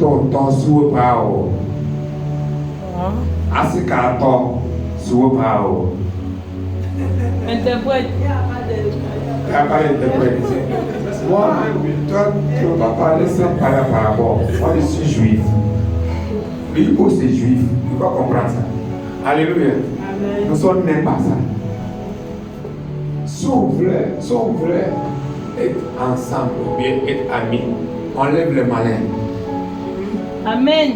ton sur pao. Asikato sur pao. Interprète. Il n'y a pas d'interprète. Moi, toi, tu ne vas pas parler sans parler par rapport. Moi, je suis juif. Lui aussi est juif. Il va comprendre ça. Alléluia. Amen. Nous sommes nés par ça. Si on voulait être ensemble ou bien être amis, on lève le malin. Amen.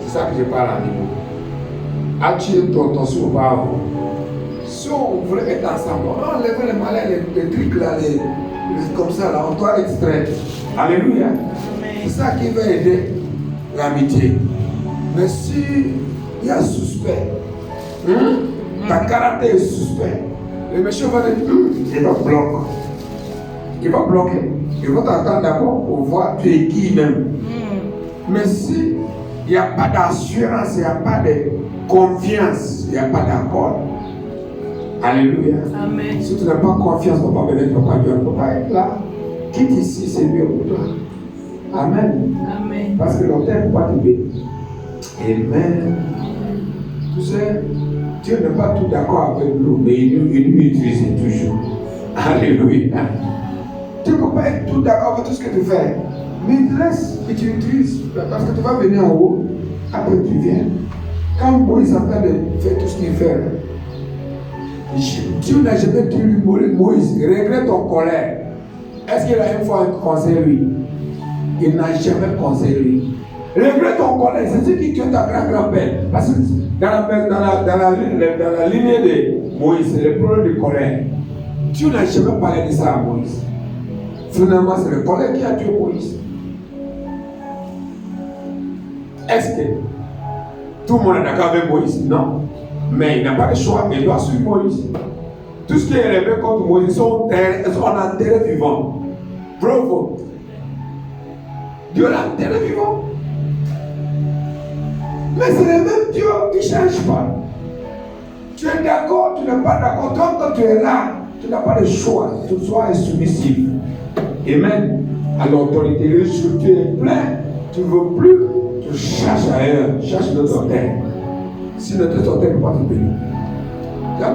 C'est ça que je parle à niveau. Attire ton souverain. Si on voulait être ensemble, on lève le malin, les trucs là, comme ça, là, on doit extraire. Alléluia. C'est ça qui va aider l'amitié. Mais si il y a suspect, ta caractère est suspect, le monsieur va dire, il va bloquer. Il va bloquer. Il va t'attendre d'abord pour voir tu es qui même. Mais si il n'y a pas d'assurance, il n'y a pas de confiance, il n'y a pas d'accord. Alléluia. Amen. Si tu n'as pas confiance, on ne peut pas venir, papa Dieu, on ne peut pas être là. Quitte ici, c'est mieux pour toi. Amen. Amen. Parce que l'autel ne peut pas te bénir. Amen. Tu sais, Dieu n'est pas tout d'accord avec nous, mais il nous utilise toujours. Alléluia. Tu ne peux pas être tout d'accord avec tout ce que tu fais. Mais il te laisse et tu utilises. Parce que tu vas venir en haut, après tu viens. Quand Moïse a fait de faire tout ce qu'il fait, Dieu n'a jamais dit Moïse, regrette ton colère. Est-ce qu'il a une fois conseillé lui? Il n'a jamais conseillé lui. Regrette ton colère, c'est ce qui tue ta grand-grand-père. Parce que dans la lignée de Moïse, c'est le problème de colère. Dieu n'a jamais parlé de ça à Moïse. Finalement, c'est le colère qui a tué Moïse. Est-ce que tout le monde est d'accord avec Moïse? Non. Mais il n'a pas de choix, il doit suivre Moïse. Tout ce qui est élevé contre Moïse sont en terre vivant. Bravo. Dieu l'a enterré vivant. Mais c'est le même Dieu qui ne change pas. Tu es d'accord, tu n'es pas d'accord. Tant que tu es là, tu n'as pas de choix. Tu sois submissif. Amen. À l'autorité. Le jour tu es plein, tu ne veux plus, tu cherches ailleurs. Cherche notre terre. Si notre terre ne peut pas te bénir. Tu as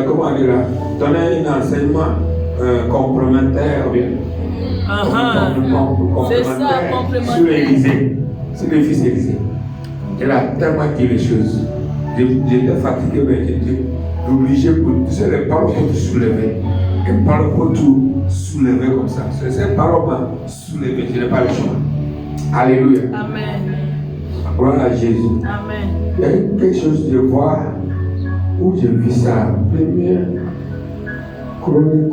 comment dire là, donner un enseignement complémentaire ou bien c'est ça, complémentaire. sur l'Élysée, sur le fils Élysée. Elle a tellement dit les choses. J'étais fatigué, mais j'étais obligé pour. Tu sais, les paroles pour te soulever. Les paroles pour tout soulever comme ça. C'est ces paroles m'a soulevé, je n'ai pas le choix. Alléluia. Amen. Gloire à Jésus. Amen. Il y a quelque chose de voir où j'ai vu ça. Première Chronique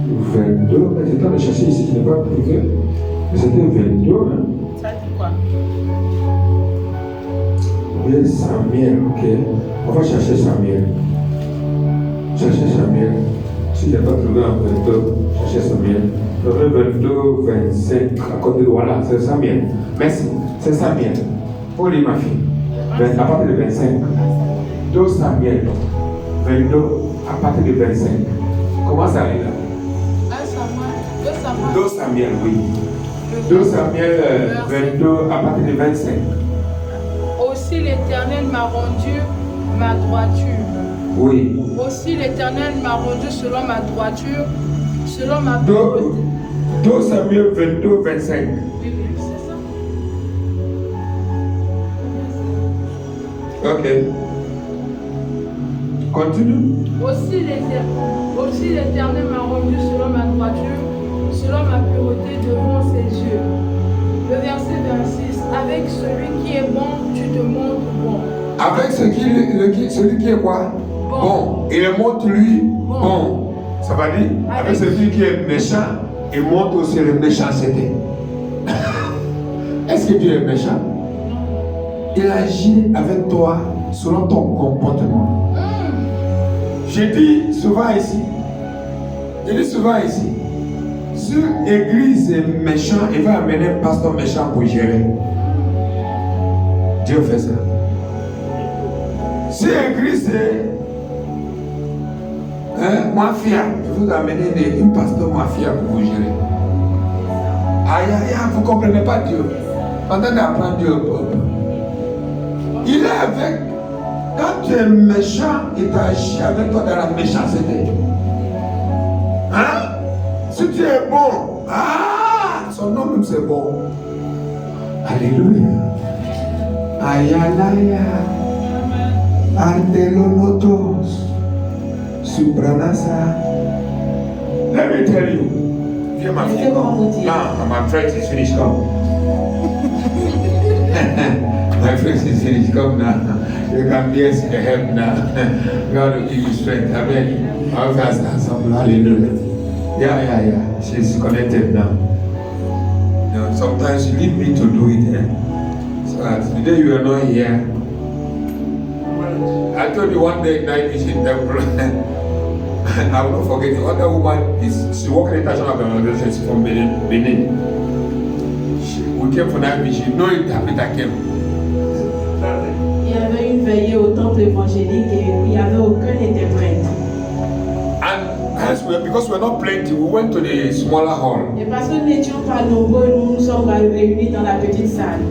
22. J'étais en train de chercher ici, je n'ai pas trouvé. Mais c'était 22. Hein? Ça dit quoi? Oui, Samuel, ok. On va chercher Samuel. Chercher Samuel. Si je n'ai pas trouvé en 22, chercher Samuel. 22, 25, à côté de voilà, c'est Samuel. Merci, c'est Samuel. Pour lire ma fille. À partir de 25. 2 Samuel. 22, à partir de 25. Comment ça lit là? 2 Samuel, oui. 2 Samuel 22, à partir de 25. Aussi l'Éternel m'a rendu ma droiture. Oui. Aussi l'Éternel m'a rendu selon ma droiture, selon ma 2 Samuel 22, 25. Oui, c'est ça. Ok. Continue. Aussi l'Éternel m'a rendu selon ma droiture, selon ma pureté devant ses yeux. Le verset 26. Avec celui qui est bon, tu te montres bon. Avec celui qui est quoi? Bon. Il montre lui bon. Ça va dire, avec celui qui est méchant, il montre aussi la méchanceté. Est-ce que Dieu est méchant? Il agit avec toi selon ton comportement. Je dis souvent ici, si l'église est méchant, il va amener un pasteur méchant pour gérer. Dieu fait ça. Si l'église est mafia, il vous amener une pasteur mafia pour vous gérer. Aïe, aïe, aïe, vous ne comprenez pas Dieu. Pendant d'apprendre Dieu au peuple. Il est avec. Quand tu es méchant, il t'agit avec toi dans la méchanceté. Hein? Si tu es bon, son nom même c'est bon. Alléluia. Ayalaya. Antelonotos. Supranasa. Let me tell you. Viens ma fille. Non, my friend is finished. Come. My friend is finished. Come now. You can be a help now. God will give you strength. Amen. I'll ask her something. Hallelujah. Yeah. She's connected now. You know, sometimes you need me to do it. So that the day you are not here, I told you one day night vision temple. I will not forget the other woman she worked in international organization. She's from Benin. We came for night vision. No interpreter came. Il y avait une veillée au temple évangélique et il n'y avait aucun interprète. And because we're not plenty, we went to the smaller hall. Et parce que nous n'étions pas nombreux, nous nous sommes réunis dans la petite salle.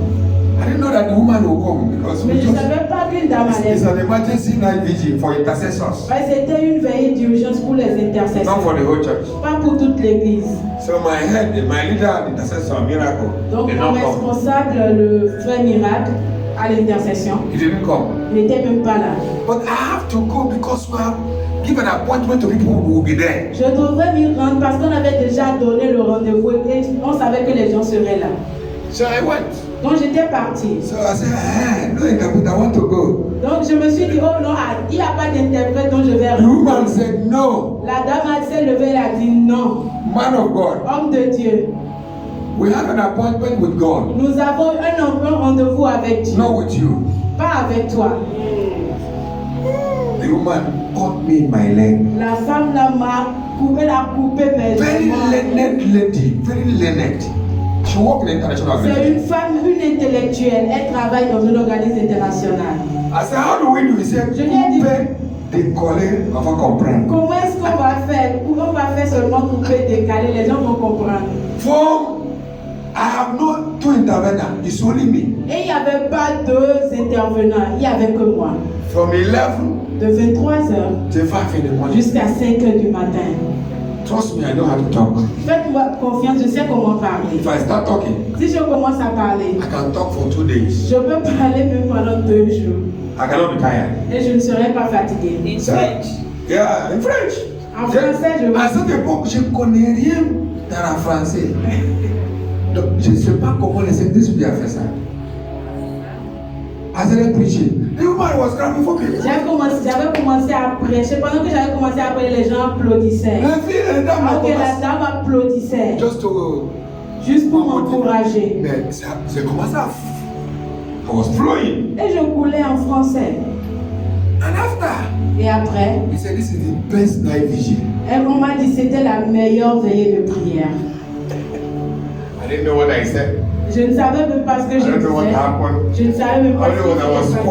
I didn't know that the woman would come because Mais je ne savais pas qu'une dame allait. It's an emergency night vigil for intercessors. C'était une veillée d'urgence pour les intercesseurs. Not for the whole church. Pas pour toute l'église. So my leader and intercessor, Miracle. Donc mon responsable, le frère Miracle, à l'intercession, he didn't come. N'était même pas là. But I have to go because we have given an appointment to people who will be there. Je devrais m'y rendre parce qu'on avait déjà donné le rendez-vous et on savait que les gens seraient là. So I went. Donc j'étais parti. So I said, no interpret, I want to go. Donc je me suis dit, oh non, il n'y a pas d'interprète, donc je vais The woman said no. La dame s'est levée, elle a dit non. Man of God. Homme de Dieu. We have an appointment with God. Nous avons un rendez-vous avec Dieu. Not with you. Pas avec toi. The woman caught me in my leg. La femme là m'a coupé mes Very learned lady, very learned. She worked in international C'est organization. une femme, une intellectuelle. Elle travaille dans une organisme international. I said, how do we do? He said, couper, décoller, on va comprendre. Comment est-ce qu'on va faire? On va faire seulement couper, décaler, les gens vont comprendre. I have no two intervenants, it's only me. Et il n'y avait pas deux intervenants, il n'y avait que moi. From 11 de 23h to 5 in the morning. Jusqu'à 5h du matin. Trust me, I know how to talk. Faites-moi confiance, je sais comment parler. If I start talking, si je commence à parler, I can talk for 2 days. Je peux parler même pendant 2 jours. I cannot be tired. Et je ne serai pas fatigué. In French. Yeah, in French. En français, à cette époque, je ne connais rien dans le français. Donc, je ne sais pas comment les Saint-Esprit a fait ça. As I preaching, the woman was clapping for me. J'avais commencé à prêcher. Pendant que j'avais commencé à prêcher, les gens applaudissaient. La dame applaudissait. Juste pour m'encourager. Mais j'ai commencé à... I was flowing. Et je coulais en français. And after, et après, he said, this is the best night vigil. Et on m'a dit c'était la meilleure veillée de prière. I didn't know what I said. Je ne savais même pas ce que je disais. Je ne savais même pas ce que je disais.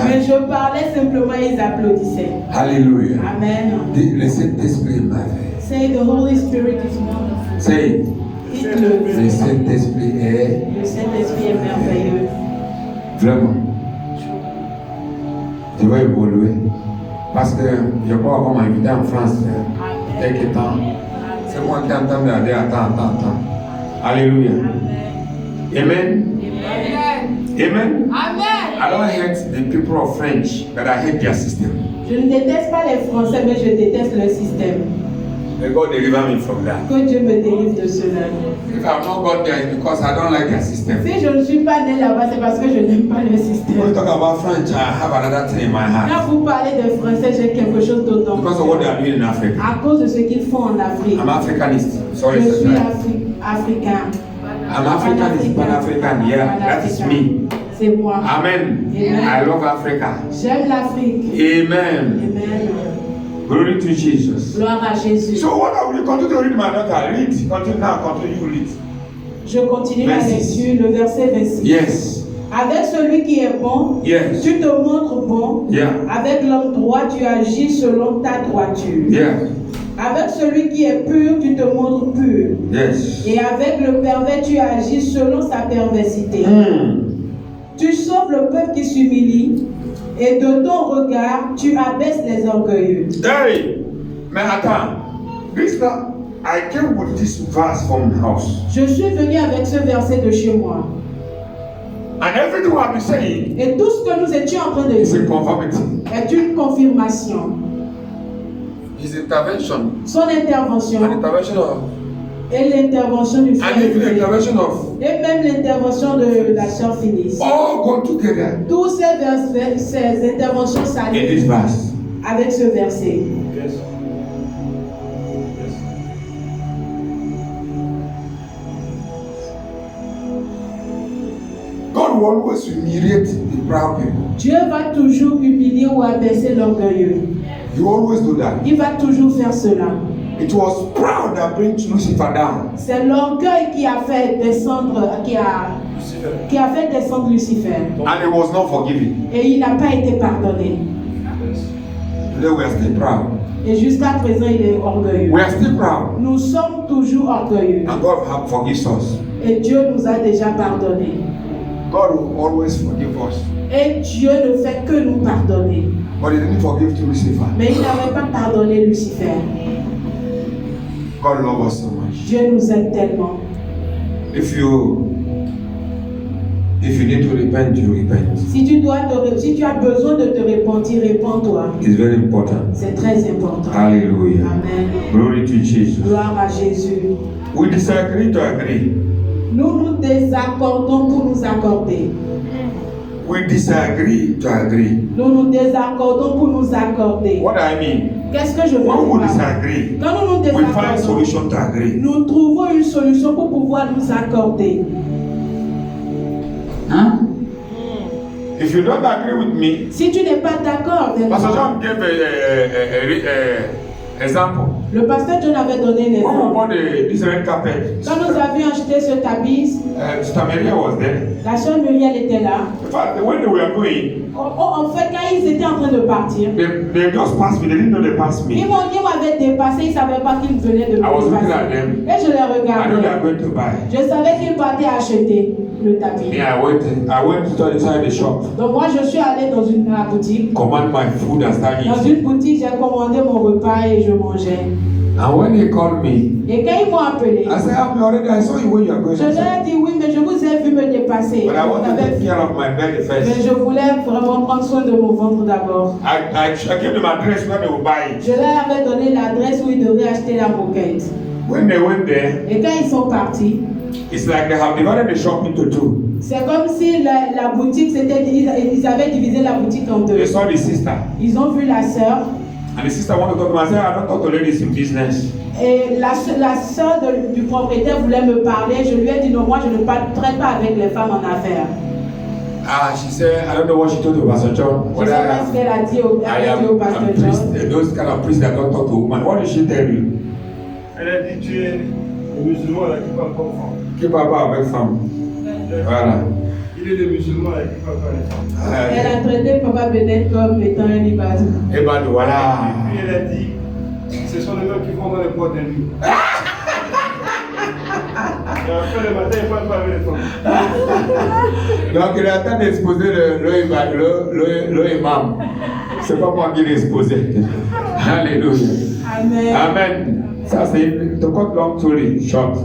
Mais je parlais simplement et ils applaudissaient. Hallelujah. Amen. Le Saint-Esprit est merveilleux. Say the Holy Spirit is wonderful. Say. Le Saint-Esprit est. Le Saint-Esprit est merveilleux. Vraiment. Je vais évoluer. Parce que je crois qu'on m'a invité en France quelques temps. C'est moi qui entends de dire attends. Alléluia. Amen. Amen. I don't hate the people of French, but I hate their system. Je ne déteste pas les Français, mais je déteste leur système. May God deliver me from that. Que Dieu me délivre de cela. If I've not got there, it's because I don't like their system. Si je ne suis pas né là-bas, c'est parce que je n'aime pas leur système. When you talk about French, I have another thing in my heart. Quand vous parlez de Français, j'ai quelque chose d'autre. Because of what they are doing in Africa. À cause de ce qu'ils font en Afrique. I'm Africanist. Sorry, je suis africain. I'm Africanist, Pan-African. Yeah, that is me. C'est moi. Amen. I love Africa. J'aime l'Afrique. Amen. Glory to Jesus. Gloire à Jésus. So what are we continue to read, my daughter? Read. Continue now. Continue to read. Je continue la lecture, le verset 26. Yes. Avec celui qui est bon, yes. Tu te montres bon. Yeah. Avec l'homme droit, tu agis selon ta droiture. Yeah. Avec celui qui est pur, tu te montres pur. Yes. Et avec le pervers, tu agis selon sa perversité. Tu sauves le peuple qui s'humilie. Et de ton regard, tu abaisses les orgueilleux. Hey, mais attends. I came with this verse from the house. Je suis venu avec ce verset de chez moi. And everything I've been saying Et tout ce que nous étions en train de is a dire conformity. est une confirmation. His intervention. Son intervention An intervention of. et l'intervention du frère And even the intervention of. et même l'intervention de la sœur Phyllis. All go together. Tous ces interventions In s'allient this verse. avec ce verset. Yes. God will always humiliate the proud people. Dieu va toujours humilier ou abaisser l'orgueilleux. He will always do that. Il va toujours faire cela. It was proud that brings Lucifer down. C'est l'orgueil qui a fait descendre, qui a fait descendre Lucifer. And he was not forgiven. Et il n'a pas été pardonné. Today we are still proud. Et jusqu'à présent, il est orgueilleux. We are still proud. Nous sommes toujours orgueilleux. And God forgives us. Et Dieu nous a déjà pardonné. God will always forgive us. Et Dieu ne fait que nous pardonner. But he didn't forgive to Lucifer. Mais il n'avait pas pardonné Lucifer. God loves us so much. Dieu nous aime tellement. If you need to repent, you repent. Si tu as besoin de te repentir, répands-toi. It's very important. C'est très important. Hallelujah. Amen. Glory to Jesus. Gloire à Jésus. We disagree to agree. Nous nous désaccordons pour nous accorder. We disagree to agree. Nous nous désaccordons pour nous accorder. What I mean? Qu'est-ce que je veux When we dire? disagree, Quand nous nous we find désaccordons, solution to agree. nous trouvons une solution pour pouvoir nous accorder. Huh? If you don't agree with me, Si tu n'es pas d'accord avec Pastor moi, John gave a example. le pasteur John avait donné un When we exemple. bought this red carpet, Quand nous avions acheté ce tapis, Sister Maria was there. la sœur Muriel était là. In fact, when they were going, En fait, quand ils étaient en train de partir, they just passed me. They didn't know they passed ils me. m'avaient dépassé, ils ne savaient pas qu'ils venaient de me I was looking dépasser. at them. Et je les I know they regardais. are going to buy. Je savais qu'ils partaient acheter le tapis. Yeah, I went to inside the shop, Donc moi, je suis allée dans la boutique. command my food and start Dans eating. une boutique, j'ai commandé mon repas et je mangeais. And when they called me, Et quand ils m'ont appelé, I said, I saw you when you are going. je leur ai dit oui, mais je vous ai vu me dépasser. But I want to Mais take care of my belly first. je voulais vraiment prendre soin de mon ventre d'abord. I gave them address where they will buy it. Je leur avais donné l'adresse où ils devaient acheter la moquette. When they went there, Et quand ils sont partis, it's like they have divided the shop into two. c'est comme si la boutique, ils avaient divisé la boutique en deux. They saw the sister, Ils ont vu la sœur. and the sister wanted to talk to me. I said, I don't talk to ladies in business. Et la sœur du propriétaire voulait me parler. Je lui ai dit non, moi je ne traite pas avec les femmes en affaires. She said, I don't know what she told to Pastor John. Je ne sais pas ce qu'elle a dit au pasteur a priest, John. those kind of priests that don't talk to women. What did she tell you? Elle a dit tu es le musulman là qui parle comme femme. Qui parle pas avec femme. Voilà. Il est le musulman là qui parle pas avec femme. Elle a traité Papa Benet comme étant un ibadou. Eh ben voilà. Puis elle a dit ce sont les mêmes qui vont dans les boîtes de nuit. Et après le matin, ils ne parlent pas avec les femmes. Donc il est en train d'exposer le imam. C'est pas moi qui l'ai exposé. Alléluia. Amen. Amen. Ça c'est to cut long story short.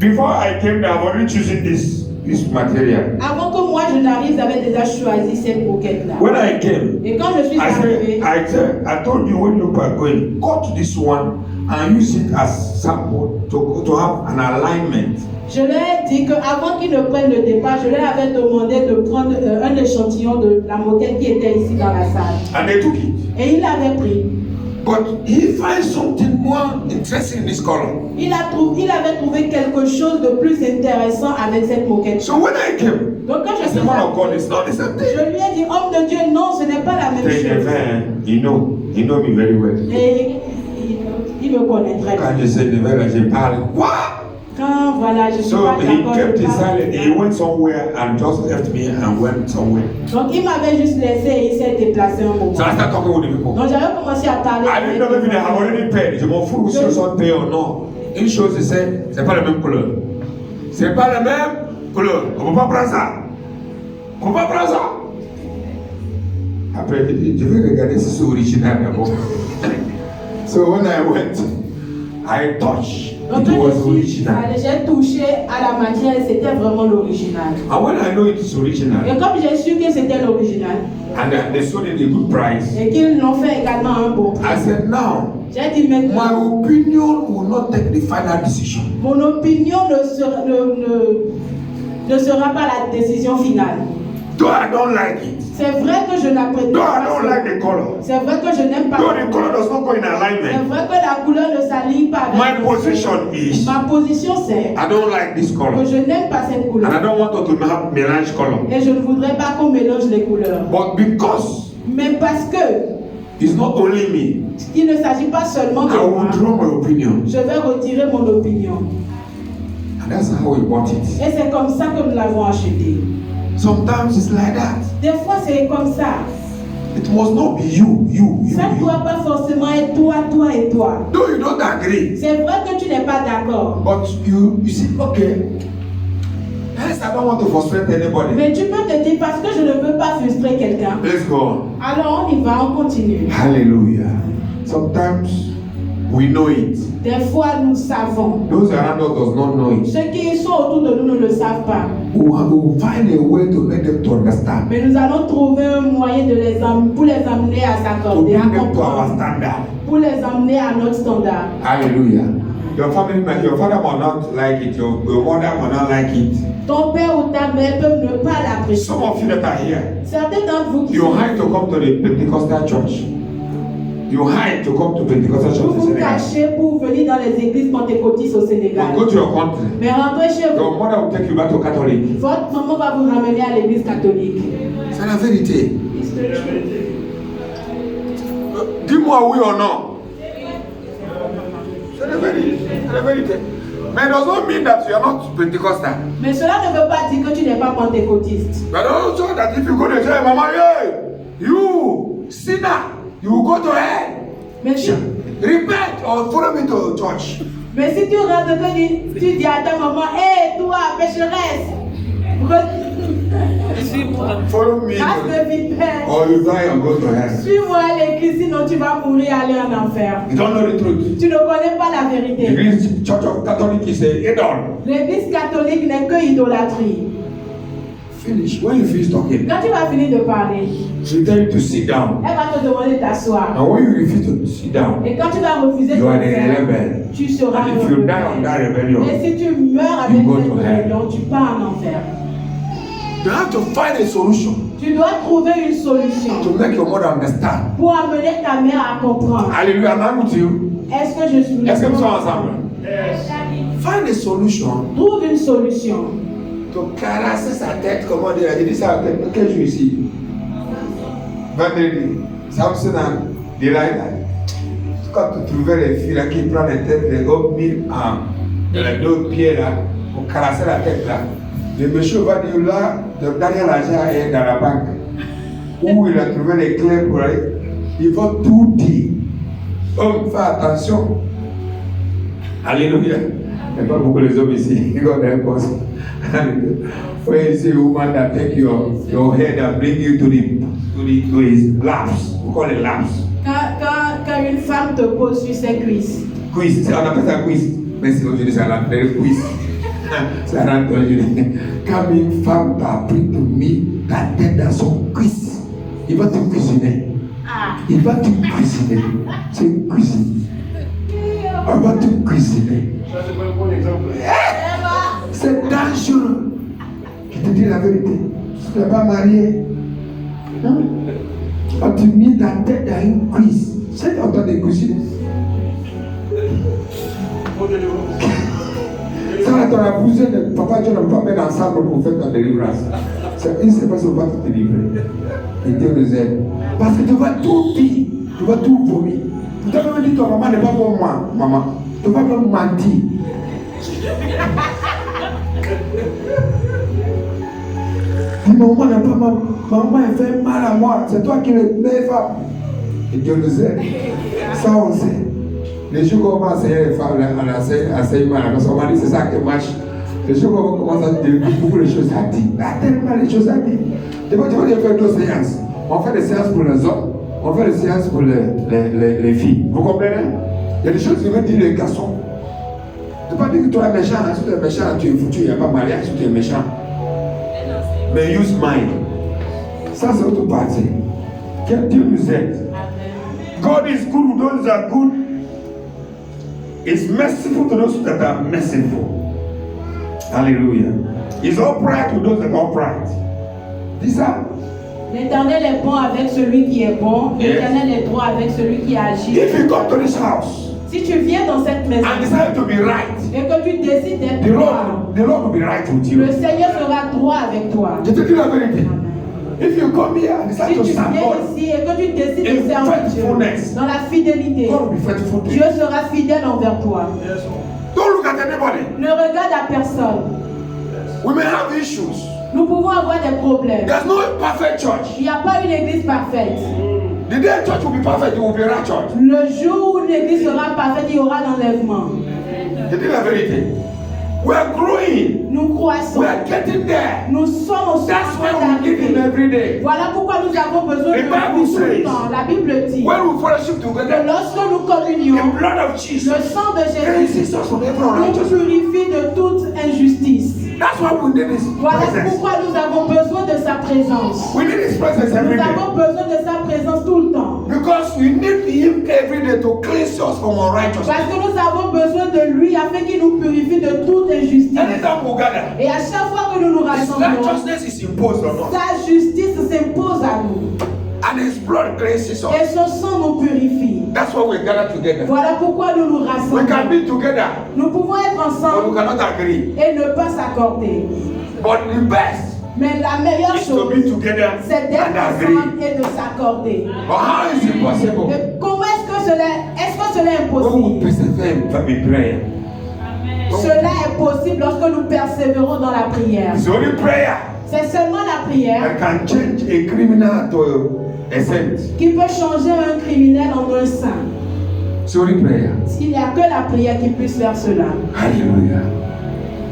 Before I came there, I've already chosen this material. Avant que moi je n'arrive, j'avais déjà choisi cette moquette-là. When I came, Et quand je suis arrivée, I told you when you were going, cut this one and use it as sample to have an alignment. je leur ai dit qu'avant qu'ils ne prennent le départ, je leur avais demandé de prendre un échantillon de la moquette qui était ici dans la salle. And they took it. Et ils l'avaient pris. But he finds something more interesting in this color. Il avait trouvé quelque chose de plus intéressant avec cette moquette. So when I came, Donc quand je I suis said, man of God, arrivée, it's not the same thing. je lui ai dit, homme de Dieu, non, ce n'est pas la même chose. You know me very well. Et il me connaît très bien. Quand je sais de vrai, je parle. Quoi? Quand voilà, je suis So pas he d'accord. kept je it parle. silent. He went somewhere and just left me and went somewhere. Donc il m'avait juste laissé et il s'est déplacé un moment. So I started talking with the people. Donc j'avais commencé à parler. I didn't know maybe they have already paid. Je m'en fous si ils ont payé ou non. Une chose, c'est pas la même couleur. C'est pas la même couleur. On peut pas prendre ça. On peut pas prendre ça. Après, je vais regarder si c'est original d'abord. So when I went, I touched. Donc It was quand je suis original. allée, j'ai touché à la matière et c'était vraiment l'original. And when I know it is original, Et comme j'ai su que c'était l'original and they sold it a good price, et qu'ils l'ont fait également un bon prix, I said, now, j'ai dit my maintenant, opinion will not take the final decision. mon opinion ne sera pas la décision finale. Though I don't like it, C'est vrai que je n'apprécie though I pas don't ça. like the color, C'est vrai que je n'aime pas. though the color does not go in C'est alignment, vrai que la couleur ne s'aligne pas avec my mon position style. is Ma position c'est I don't like this que color, je n'aime pas cette and I couleur. don't want to mélange color. Et je ne voudrais pas qu'on mélange les couleurs. But because Mais parce que it's not only me, il ne s'agit pas seulement de I moi, will draw my opinion, je vais retirer mon opinion. and that's how we bought it. Et c'est comme ça que nous l'avons acheté. Sometimes it's like that. Des fois c'est comme ça. It must not be you. Ça ne doit pas forcément être toi et toi. Though you don't agree, C'est vrai que tu n'es pas d'accord. but you see, okay. Yes, I don't want to frustrate anybody. Mais tu peux te dire parce que je ne veux pas frustrer quelqu'un. Let's go on. Alors on y va, on continue. Hallelujah. Sometimes we know it. Des fois nous savons. Those around us does not know it. Ceux qui sont autour de nous ne le savent pas. We'll find a way to make them to understand. Mais nous allons trouver un moyen de pour les amener à To s'accorder, à bring them to our comprendre, standard. pour les amener à notre standard. Hallelujah. Your family, your father will not like it. Your mother will not like it. Ton père ou ta mère peuvent ne pas l'apprécier. Some of you that are here, Certains d'entre vous qui you sont hide to come to the Pentecostal church. You hide to come to Pentecostal vous church in vous Senegal. cachez pour venir dans les églises pentecôtistes au Sénégal. But go to your country. Mais rentrez chez vous. Your mother will take you back to Catholic. Votre maman va vous ramener à l'église catholique. C'est la vérité. Dis-moi oui ou non. C'est la vérité. C'est la vérité. Mais it does not mean that you are not Pentecostal. Mais cela ne veut pas dire que tu n'es pas pentecôtiste. But also that if you go to church, Mama, hey, you sinner, you will go to hell. Mais si, Repent or follow me to church. mais si tu rentres que tu dis à ta maman, hé toi, pécheresse, Follow me. race de vipère, Or you die and go to hell. suis-moi à l'église, sinon tu vas mourir aller en enfer. You don't know the truth. Tu ne connais pas la The vérité. Greek Church of Catholic is an idol. L'église catholique n'est que idolâtrie. Finish. When you finish talking, Quand tu vas finir de parler, she will tell you to sit down. elle va te demander de t'asseoir. And when you refuse to sit down, Et quand tu vas refuser de you are le the faire, rebel. tu seras And un if you die rebelle. on that rebellion, Et si tu meurs avec You go cette to hell. rébellion, tu pars en enfer. you have to find a solution Tu dois trouver une solution to make your mother understand. pour amener ta mère à comprendre. Hallelujah. I'm not with you. Est-ce que je suis Est-ce que nous sommes ensemble? Find a solution Trouve une solution to caresser sa tête. Comment dire? J'ai dit ça à tête. Quel jour ici? Vendredi. Samson and Delilah. Quand tu trouvais les filles là qui prennent les têtes, les hommes mis les deux pieds là, pour caresser la tête là. Le monsieur va dire là, derrière l'argent est dans la banque. Où il a trouvé les clés pour aller. Il va tout dire. Homme, fais attention. Alléluia. Il n'y a pas beaucoup les hommes ici. Ils ont des postes. When you see a woman that take your head and bring you to his laps, we call it laps. quand une femme te pose sur ses cuisses. Quiz, on appelle ça quiz. Mais c'est aujourd'hui, ça l'appelle quiz. Ça rentre aujourd'hui. Quand une femme t'a pris de mettre ta tête dans son cuisse, il va te cuisiner. Il va te cuisiner. C'est une cuisine. On va te cuisiner. Ça, c'est pas un bon exemple. C'est dangereux. Je te dis la vérité. Tu n'es pas marié. Hein? Quand tu mets ta tête dans une cuisse, c'est en train de cuisiner. Faut délivrance. Ça, ton épouse, papa, tu ne peux pas mettre ensemble pour faire ta délivrance. Il ne sait pas si on va te délivrer. Et Dieu nous aide. Parce que tu vas tout dire. Tu vas tout vomir. Tu vas même dire que ton maman n'est pas pour moi, maman. Tu vas même mentir. Maman n'a pas mal. Maman, elle fait mal à moi. C'est toi qui es les femmes. Et Dieu le sait. Ça, on sait. Les jours qu'on va enseigner les femmes, on enseigne mal. Parce qu'on m'a dit c'est ça qui marche. Les jours qu'on commence à dire beaucoup de choses à dire. Il y a tellement de choses à dire. Tu vas faire 2 séances. On fait des séances pour les hommes. On fait des séances pour les filles. Vous comprenez? Il y a des choses qui veulent dire les garçons. Tu ne peux pas dire que tu es méchant. Si tu es méchant, tu es foutu. Il n'y a pas de mariage si tu es méchant. Mais use mind. Ça, c'est autre partie. Que Dieu nous aide. God is good to those that are good. Is merciful to those that are merciful. Hallelujah. Is upright to those that are upright. Dis ça. L'Éternel est bon avec celui qui est bon. L'Éternel est droit avec celui qui agit. If you come to this house, si tu viens dans cette maison and decide to be right, et que tu décides d'être the droit, Lord will be right with you. le Seigneur sera droit avec toi. Je te dis la vérité. If you come here and decide Si to tu serve viens God, ici et que tu décides de in servir Dieu faithfulness, dans la fidélité, God will be faithful to Dieu you. sera fidèle envers toi. Don't look at anybody. Ne regarde à personne. We may have issues. Nous pouvons avoir des problèmes. There's no perfect church. Il n'y a pas une église parfaite. The day church will be perfect, it will be raptured. Le jour où l'église sera parfaite, il y aura l'enlèvement. Je dis la vérité. We are growing. Nous croissons. We are getting there. Nous sommes au That's sommet why we give in d'arriver. every day. Voilà pourquoi nous avons besoin The de Bible nous tout le says, temps. La Bible dit When we fellowship que together, lorsque nous communions, the blood of Jesus le sang de cleanses Jésus us from every nous unrighteousness. purifie de toute injustice. That's why we need His Voilà presence. pourquoi nous avons besoin de sa présence. We need His presence every Nous day. avons besoin de sa présence tout le temps. Because we need Him every day to cleanse us from unrighteousness. Parce que nous avons besoin de lui afin qu'il nous purifie de toute injustice. Anytime we gather, Et à chaque fois que nous nous His rassemblons, righteousness is imposed on us. sa justice s'impose à nous. And His blood cleanses us. Et son sang nous purifie. That's why we gather together. Voilà pourquoi nous nous We can rassemblons. be together, Nous pouvons être but we ensemble cannot agree. et ne pas s'accorder. But the best Mais la meilleure is to be chose, together c'est d'être and agree. ensemble et de s'accorder. But how is it possible? Et comment est-ce que cela est When we possible? persevere in prayer. Cela est possible lorsque nous persévérons dans la prière. It's only prayer C'est seulement la prière that can change a criminal to a saint. qui peut changer un criminel en un saint. It's only prayer. Il n'y a que la prière qui puisse faire cela. Hallelujah.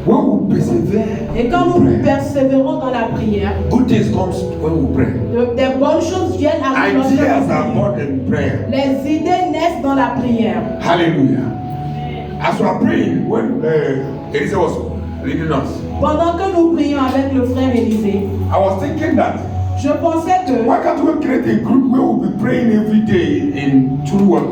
When we persevere Et quand in nous prayer, persévérons dans la prière, good things comes when we pray. des bonnes choses viennent à nous lorsque nous Ideas are prions. born in prayer. Les idées naissent dans la prière. Hallelujah. As we are praying, when Elisa was leading us, Pendant que nous prions avec le frère Élisée, I was thinking that je pensais que why can't we create a group where we'll be praying every day in through what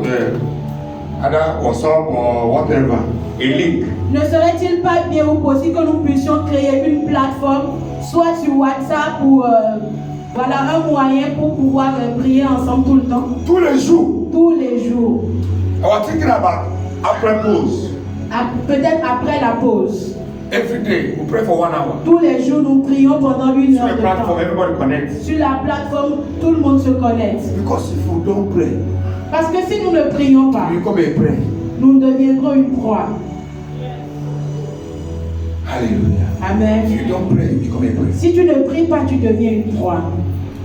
either WhatsApp or whatever, a link. ne serait-il pas bien ou possible que nous puissions créer une plateforme, soit sur WhatsApp ou voilà un moyen pour pouvoir prier ensemble tout le temps, Tous les jours, tous les jours, I was thinking about after pause. peut-être après la pause. Every day, we pray for 1 hour. Tous les jours, nous prions pendant 1 Sur heure the de platform, temps. everybody connects. Sur la plateforme, tout le monde se connecte. Because if we don't pray, Parce que si nous ne prions pas, we become a prey. nous deviendrons une proie. Hallelujah. Amen. If you don't pray, you become a prey. Si tu ne pries pas, tu deviens une proie.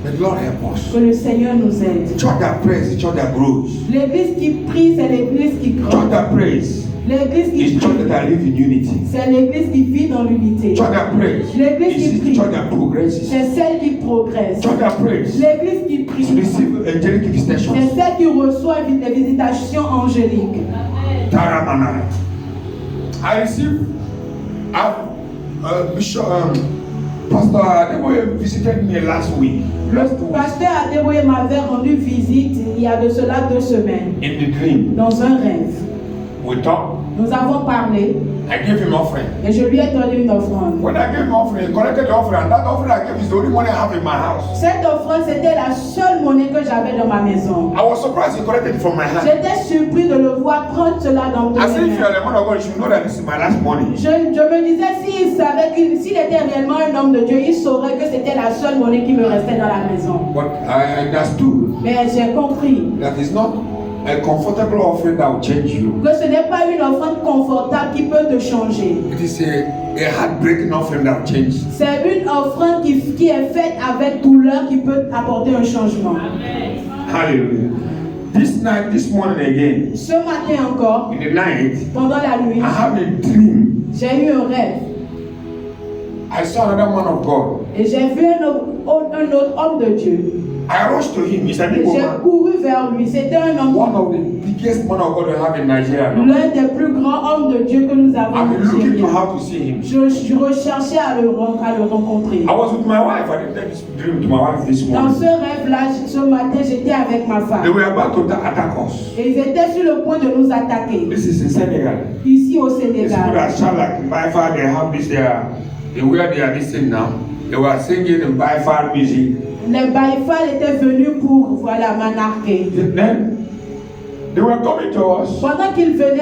But Lord help us. Que le Seigneur nous aide. Church that prays, the church that grows. L'église qui prie, c'est l'église qui Church grandit. that prays L'église qui is church prie, that live in unity. c'est l'église qui vit dans l'unité. Church that prays L'église qui is prie, church that progresses. c'est celle qui progresse. Church that prays L'église qui is prie, receive angelic visitations. c'est celle qui reçoit les visitations angéliques. Taramana. I received Bishop Pastor Adeboye visited me last week. Le Last week pasteur Adeboye m'avait rendu visite il y a de cela 2 semaines, in the dream. dans un rêve. We talked. Nous avons parlé I gave him offering. et je lui ai donné une offrande. When I gave him offering, he collected the offering, and that offering I gave is the only money I have in my house. Cette offrande, c'était la seule monnaie que j'avais dans ma maison. I was surprised he collected it from my hand. J'étais surpris de le voir prendre cela dans I mes said, if you mains. are the man of God, you should know that this is my last money. Je me disais, s'il était réellement un homme de Dieu, il saurait que c'était la seule monnaie qui me restait dans la maison. But I understood Mais j'ai compris that it's not a comfortable offering that will change you. que ce n'est pas une offrande confortable qui peut te changer. It is a heartbreaking offering that will change. C'est une offrande qui est faite avec douleur qui peut apporter un changement. Hallelujah. This morning again, Ce matin encore, in the night, pendant la nuit, I have a dream. j'ai eu un rêve I saw another man of God. et j'ai vu un autre homme de Dieu. I rushed to him. He's an Et Igbo j'ai man. couru vers lui. C'était un homme, One of the biggest men of God we have in Nigeria now. l'un des plus grands hommes de Dieu que nous avons I've en been looking to Nigeria. how to see him. Je recherchais à le rencontrer. I was with my wife. I didn't tell this dream to my wife this Dans morning. ce rêve-là, ce matin, j'étais avec ma They femme. were about to attack us. Et ils étaient sur le point de nous attaquer. This is in Senegal. Ici au These people Sénégal. that shout like in Biafra, they have this they where they are listening now. They were singing in Biafra music. Les Baïfal étaient venus pour m'anarquer. Then they were coming to us. Pendant qu'ils venaient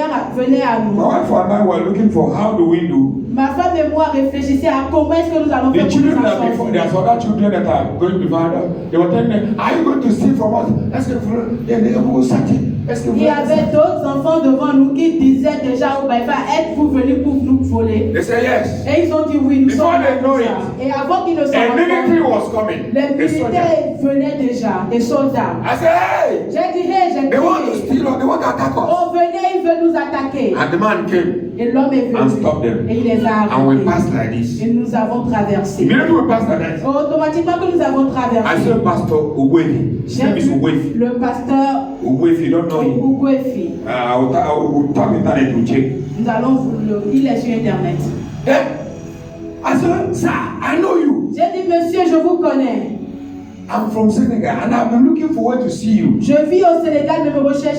à My nous, wife and I were looking for how do we do. ma femme et moi réfléchissaient à comment est-ce que nous allons faire The pour nous children en that before, sortir. there's other children that are going to be found out. They were telling me, are you going to steal from us? Let's get for then they will search it. Let's get Il y avait d'autres enfants devant nous qui disaient déjà au Baïfal, êtes-vous venus pour nous voler? They say yes. Et ils ont dit oui, nous Before sommes they là know pour it, ça. Et avant qu'ils ne s'en A military rendent was coming. les A soldier. militaires venaient déjà, des soldats. I said, hey, J'ai dit, hey, j'ai they want to crié. steal us. They want to attack us. Oh, venez, ils veulent nous attaquer. And the man came Et l'homme est and venu. stopped them. Et il les a And we arrêtés. passed like this. Et nous avons traversé. Immediately we passed like that. Automatiquement que nous avons I traversé, said, Pastor Ogwefi. His j'ai name is vu Ogwefi. le pasteur Ogwefi, you don't know him. Ougouefi. I will tap internet to check. Nous allons il est sur internet. Then I said, sir, I know you. J'ai dit, monsieur, je vous connais. I'm from Senegal and I've been looking forward to see you. Je vis au Sénégal, mais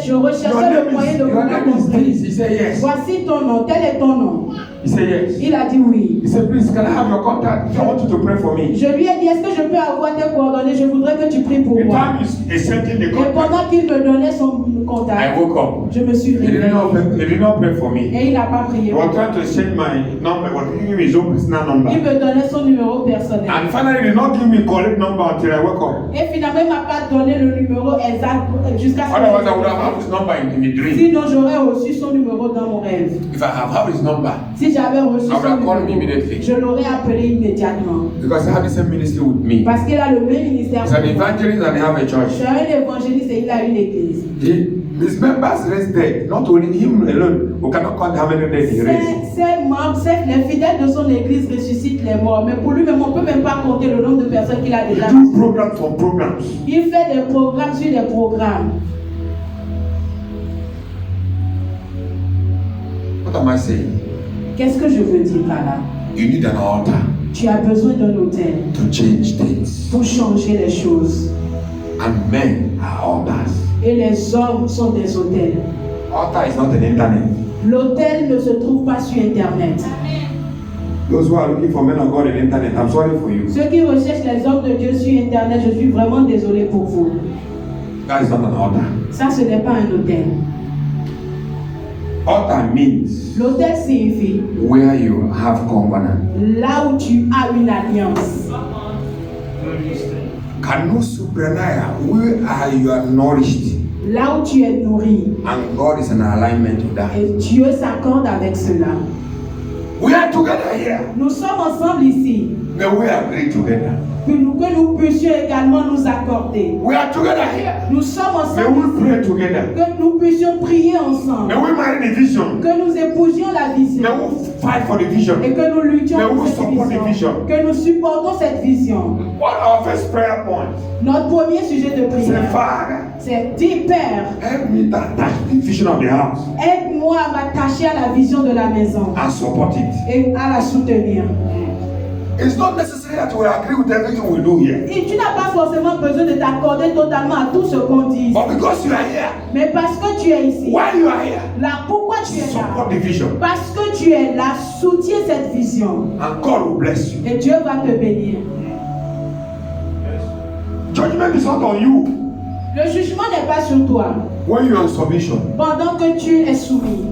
je Your recherchais name le moyen de vous your name is rencontrer. this. He said yes. Voici ton nom, tel est ton nom. He said yes. Il a dit oui. He said, please, can I have your contact? I want you to pray for me. Je lui ai dit, est-ce que je peux avoir tes coordonnées? Je voudrais que tu pries pour The moi. time is sending the Et contact. pendant qu'il me donnait son contact, I woke up. je me suis He did réveillée. not pray for me. Et il n'a pas prié. He was trying to send my number, but he gave me his own personal number. Il me donnait son numéro personnel. And finally, he did not give me correct number until I woke up. Et finalement, il ne m'a pas donné le numéro exact jusqu'à ce que Otherwise, I would have had his number in the dream. Sinon, j'aurais reçu son numéro dans mon rêve. If I have had his number, Si j'avais reçu I would son have called him numéro, immediately. je l'aurais appelé immédiatement. Because I have the same ministry with me. Parce qu'il a le même ministère. He's an evangelist and they have a Je church. suis un évangéliste et il a une église. His members raised dead. Not only him alone, who cannot count how many dead he raised. Ses membres, les fidèles de son église ressuscitent les morts. Mais pour lui-même, on ne peut même pas compter le nombre de personnes qu'il a He déjà. do programs from programs. Il fait des programmes sur des programmes. What am I saying? Qu'est-ce que je veux dire par là? You need an altar Tu as besoin d'un hôtel to change things. pour changer les choses. And men are altars. Et les hommes sont des hôtels. Altar is not an internet. L'hôtel ne se trouve pas sur Internet. Those who are looking for men of God on the internet, I'm sorry for you. Ceux qui recherchent les hommes de Dieu sur Internet, je suis vraiment désolé pour vous. That is not an altar. Ça, ce n'est pas un hôtel. Altar means L'hôtel signifie where you have covenant. là où tu as une alliance. Kanu Supranaya, where are you are nourished? Là où tu es nourri. And God is in alignment with that. Et Dieu s'accorde avec cela. We are together here. Nous sommes ensemble ici. May we agree together. Que nous puissions également nous accorder. We are together here. Nous sommes May ensemble we ici. pray together. Que nous puissions prier ensemble. May we marry the vision. Que nous épousions la vision. May we fight for the vision. Et que nous luttions Mais pour où cette support vision. the vision? Que nous supportons cette vision. What our first prayer point? Notre premier sujet de Say, prière, Father, c'est dis Père, help me to attach the vision of the house aide-moi à m'attacher à la vision de la maison and support it. et à la soutenir. It's not necessary that we agree with everything we do here. Et tu n'as pas forcément besoin de t'accorder totalement à tout ce qu'on dit. But because you are here, Mais parce que tu es ici, while you are here, là, pourquoi tu es support là? the vision. Parce que tu es là, soutiens cette vision. And God will bless you. Et Dieu va te bénir. Judgment is not on you Le jugement n'est pas sur toi when you are in submission. pendant que tu es soumis.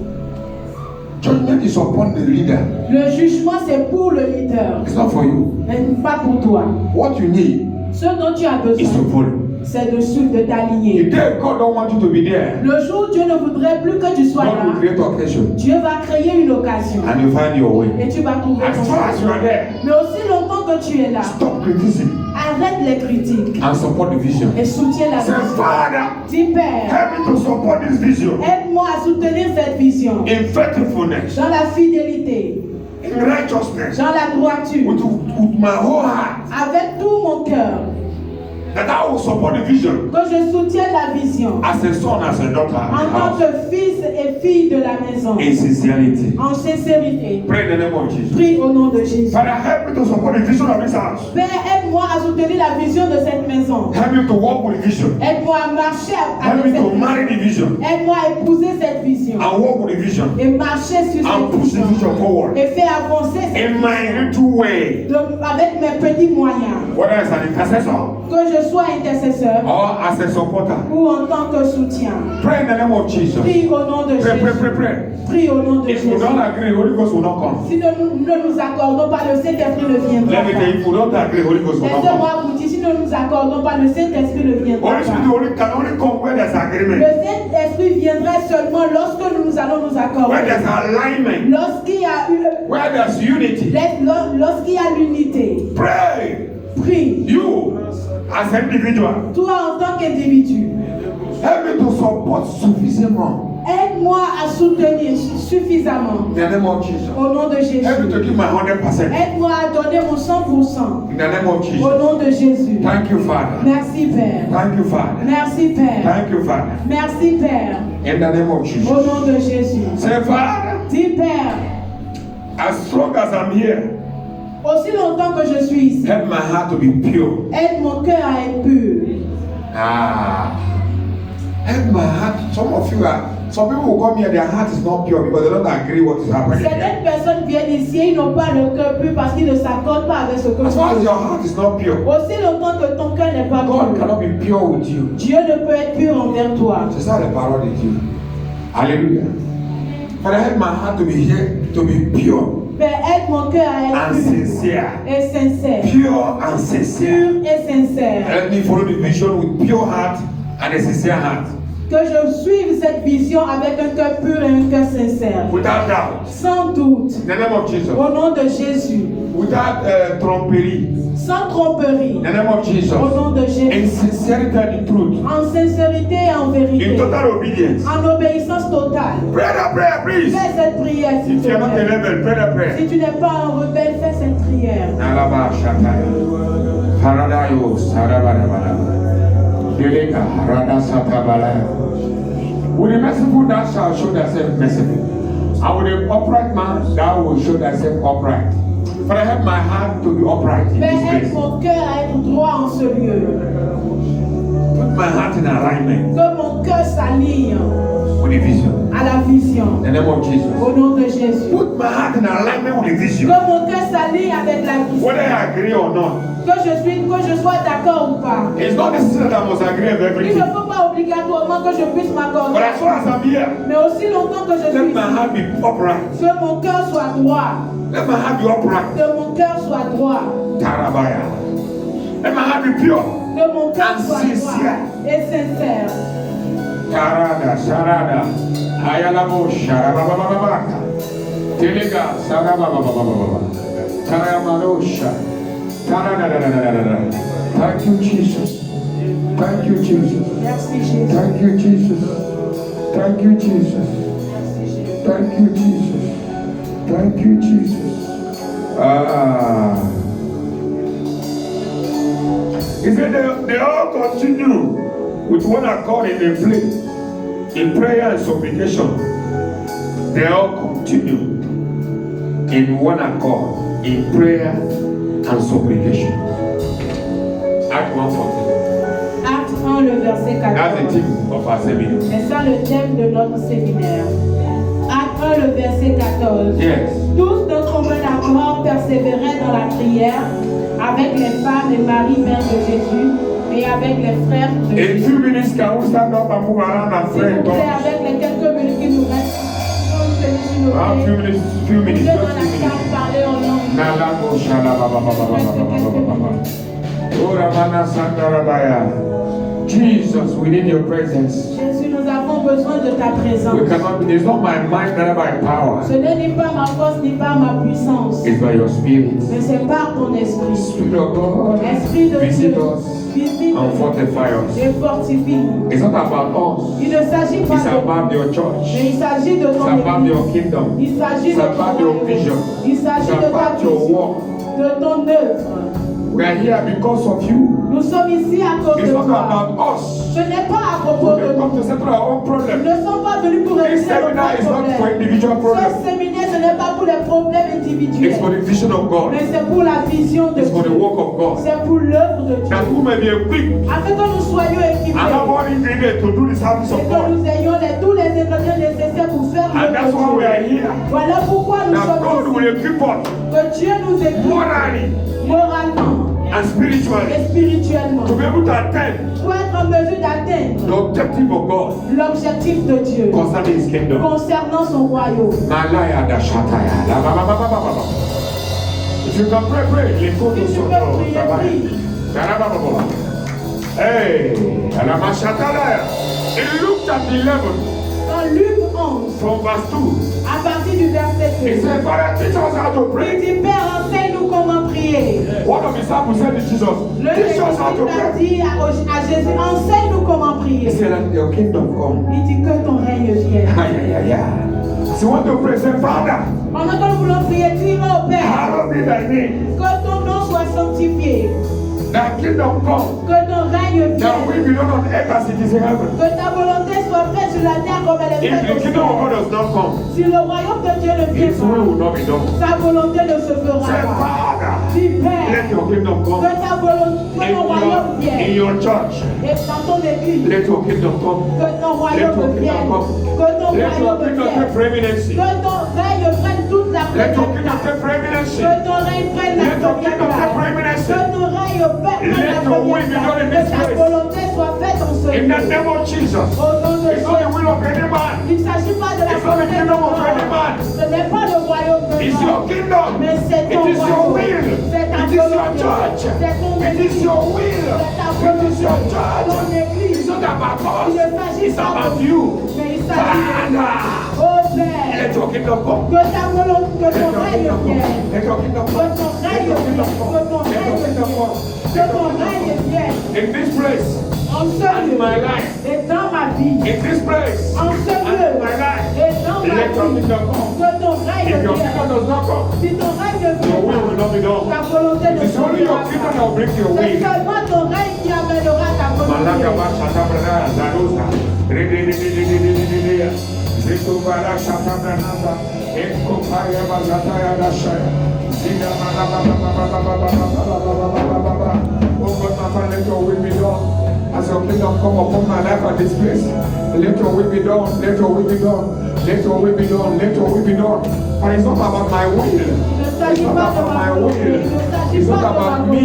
Judgment is upon the leader. Le jugement, c'est pour le leader, It's not for you. mais pas pour toi. What you need Ce dont tu as is to besoin, follow. c'est de t'aligner. The day God don't want you to be there, Le jour où Dieu ne voudrait plus que tu sois God will là, create occasion Dieu va créer une occasion and you find your way. et tu vas trouver ton As far as you are chemin. there, Mais aussi longtemps que tu es là, stop criticism arrête les critiques and support the vision. et soutiens la Say, vision. Father, Dis Père, help me to support this vision aide-moi à soutenir cette vision in faithfulness, dans la fidélité, in righteousness, dans la droiture, with my whole heart, avec tout mon cœur, that I will support the vision que je soutienne la vision as a son, as a daughter, en tant que fils et fille de la maison, in sincerity. en sincérité. Pray in the name of Jesus. Prie au nom de Jésus. Father, help me to support the vision of this house. Père, aide-moi à soutenir la vision de cette maison. Help me to walk with the vision. Aide-moi à marcher Help avec me cette to vision. marry the vision Aide-moi à épouser cette vision and walk with the vision et marcher sur and cette push the vision vision forward et faire avancer cette in my vision little way. avec mes petits moyens. Whether as an intercessor Que je sois intercesseur or as a supporter. ou en tant que soutien. Pray in the name of Jesus. Prie au nom de Pray, pray, Jésus. pray, pray. Prie au nom de If you Jésus. don't agree, Holy Ghost will not come. Si nous ne nous accordons pas, le Saint-Esprit ne viendra Let me tell pas. you, if you don't agree, Holy Ghost will not come. Laissez-moi vous dire, si nous ne nous accordons pas, le Saint-Esprit ne viendra Holy Spirit pas. can only come where there's Le agreement, Saint-Esprit viendrait seulement lorsque nous allons nous where accorder. there's alignment, Lorsqu'il y a where there's unity. lorsqu'il y a l'unité. Pray. Prie. You, as an individual, Toi en tant qu'individu, help me to support sufficiently. aide-moi à soutenir suffisamment In the name of Jesus. au nom de Jésus. Help me to give my 100%. Aide-moi à donner mon 100% In the name of au Jesus. nom de Jésus. Thank you, Father. Merci Père. Thank you, Father. Merci Père. Thank you, Father. Merci Père. In the name of Jesus. Au nom de Jésus. Say, Father, Dis Père, as long as I'm here, aussi longtemps que je suis ici, help my heart to be pure. aide mon cœur à être pur. Help my heart. Some people will come here, their heart is not pure because they don't agree what is happening here. Certaines personnes viennent ici, ils n'ont pas le cœur pur parce qu'ils ne s'accordent pas avec ce que As far as tu your heart is not pure, Aussi longtemps que ton cœur n'est pas God pur, cannot be pure with you. Dieu ne peut être pur envers toi. C'est ça la parole de Dieu. Alléluia. Father, help my heart to be here, to be pure Père, aide mon cœur à être and pur sincere. et sincère. Pure and sincere. Pur et sincère. Help me follow the vision with pure heart and a sincere heart. Que je suive cette vision avec un cœur pur et un cœur sincère. Without doubt. Sans doute. In the name of Jesus. Au nom de Jésus. Without tromperie. Sans tromperie. In the name of Jesus. Au nom de In Jésus. sincerity and in truth. En sincérité et en In vérité. total obedience. En obéissance totale. Pray that prayer, please. Fais cette prière s'il If te you are not a plaît. rebel, pray that prayer. Si tu n'es pas un rebelle, fais cette prière. Nalaba Shataya. Paradayo Sarabara. Deleka Rada Satabala. With the merciful thou shalt show thyself merciful. And with the upright man thou will show thyself upright. Father, help my heart to be upright in Père, this aide place. mon cœur à être droit en ce lieu. Put my heart in alignment Que mon cœur s'aligne with the vision. à la vision. In the name of Jesus. Au nom de Jésus. Put my heart in alignment with the vision. Que mon cœur s'aligne avec la vision. Whether I agree or not. Que je sois d'accord ou pas. It's not necessary that I must agree with Il ne everything. faut pas obligatoirement que je puisse But m'accorder. as long as I'm here, Mais aussi longtemps que je suis let my ici, heart be upright. que mon cœur soit droit. Let my heart be upright. Que mon cœur soit droit. Tarabaya. Let my heart be pure. Que mon cœur And soit sincere. droit et sincère. Tarada, Sarada. Ayalamo, Sharababababaka. Telega, Sarabababababa. Tarayamarosha. Taradadadadadada. Thank you, Jesus. Thank you, Jesus. Merci Jésus. Thank you, Jesus. Thank you, Jesus. Thank you, Jesus. Thank you, Jesus. He said they all continue with one accord in the place, in prayer and supplication. They all continue in one accord in prayer and supplication. Act 1:14. Acte 1, le verset That's the 14. theme of our seminar. C'est ça le thème de notre séminaire. Acte 1, le verset 14. Yes. Tous d'un commun accord persévéraient dans la prière avec les femmes et Marie, mère de Jésus, et avec les frères de In Jésus. 2 minutes, can we stand up and move around and S'il pray? vous plaît, avec les quelques minutes qui nous restent, on se met sur nos pieds. Few minutes, Dieu just dans la 2 minutes. salle, parler en langue. Nalamo shalabababababababababa. Ora mana sandarabaya. Jesus, we need your presence. Jésus, nous avons besoin de ta présence. We cannot, it's not my mind, not by power. Ce n'est ni par ma force, ni par ma puissance. It's by your spirit. Mais c'est par ton esprit. Spirit of God, Esprit de visit Dieu, us visite and fortify us. et fortifie-nous. It's not about us. Il ne s'agit pas It's de about your mais church. il s'agit de It's ton about église. your kingdom. Il s'agit It's de ton about your royaume. vision. Il It's s'agit de ta about your vision, work. de ton œuvre. We are here because of you. Nous sommes ici à cause It's de not toi. about us. Ce n'est pas à propos We de come nous. to settle our own Nous problem. ne sommes pas venus pour This régler nos seminar is not for problèmes. individual problems. Ce séminaire, ce n'est pas pour les problèmes It's individuels, for the vision of God. mais c'est pour la vision de It's for the Dieu. work of God. C'est pour l'œuvre de Dieu. That we may be equipped Afin que nous soyons équipés and have all ingredients to do the service et of que God. nous ayons tous les ingrédients nécessaires pour faire And that's why we are l'œuvre de Dieu. here. Voilà pourquoi nous That God sommes will ici. equip us Que Dieu nous équipe morally moralement and spiritually et spirituellement to be able to attain pour être en mesure d'atteindre the objective of God l'objectif de Dieu concerning His kingdom. concernant son royaume. Malaya da shataya. La ba ba ba ba ba ba ba. If you can pray, pray. Les cours Si de tu son peux nom. prier, Ça va. prie. La ba ba ba ba. Hey, la ma shataya. In Luke chapter 11, Dans Luc 11, from verse 2, à partir du verset he 2, said, Father, teach us how to il pray. dit, Père, enseigne-nous comment prier. One of his disciples said to Jesus, Le teach us how to disciple a pray. dit à Jésus, enseigne-nous comment He prier. said, let your kingdom come. Il dit que ton règne vienne. Ay, ay, ay, ay. So you want to pray, say, Father, Pendant que nous voulons prier, dis au Père, hallowed be thy name. que ton nom soit sanctifié, Thy kingdom come. que ton règne Thy will vienne, be done on earth as it is in heaven. que ta volonté soit faite sur la terre comme elle est If faite the au kingdom of God ciel. does not come, Si le royaume de Dieu ne vient His will pas, will not be done. sa volonté ne se fera Say, pas. Father, Dis Père, let your kingdom come. que ta volonté, que ton royaume In vienne. your church. Et dans ton église, Let your kingdom come. que ton royaume vienne. Que ton Let your royaume kingdom take vienne. preeminency. Que ton règne prenne toute la Let your première kingdom place. take preeminency. Que ton règne prenne la Let your première kingdom take place. preeminency. Que ton règne prenne Let la your will première be done in place. this Que ta place. volonté soit faite en ce In the lieu. name of Jesus. Au nom de It's not the Jésus. will of any man. Il ne s'agit pas de la It's not the volonté de kingdom of any l'homme. man. Ce n'est pas le royaume de It's l'homme. your kingdom. Mais c'est It ton is your royaume. will. C'est ta It is your volonté. church. C'est ton It is église. your will. C'est ta It is your volonté. church. Ton église. It's not about Il ne us. s'agit It's pas about de you. mais il s'agit de Father, toi. Oh Père, let your kingdom come. que ta volonté, que Let ton your règne kingdom come. vienne. Let your kingdom Que come. ton Let règne your vienne. kingdom come. Que ton Let your règne kingdom vienne. come. Que ton règne vienne. In this place En ce and in lieu my life. et dans ma vie. In this place En ce and lieu in my life. et dans ma Let your vie. kingdom come. Que ton règne If your vienne. kingdom does not come, Si ton règne your will vient, will not be done. ta volonté ne It's only sera your kingdom that pas. will bring your C'est will. seulement ton règne qui amènera ta Malaka volonté. ba shata brada zadoza. Re. Zeko bara shata brada. Eko paya ba zata ya da shaya. Zida ba ba ba ba ba ba ba ba ba ba ba ba ba. Oh God, my Father, let your will be done. As your kingdom come upon my life at this place, let your will be done. Let your will be done. Let your will be done. Let your will be done. For it's not about my will. Il ne It's s'agit not pas de about ma my volonté. will. Il ne s'agit It's pas not de ma about volonté. me.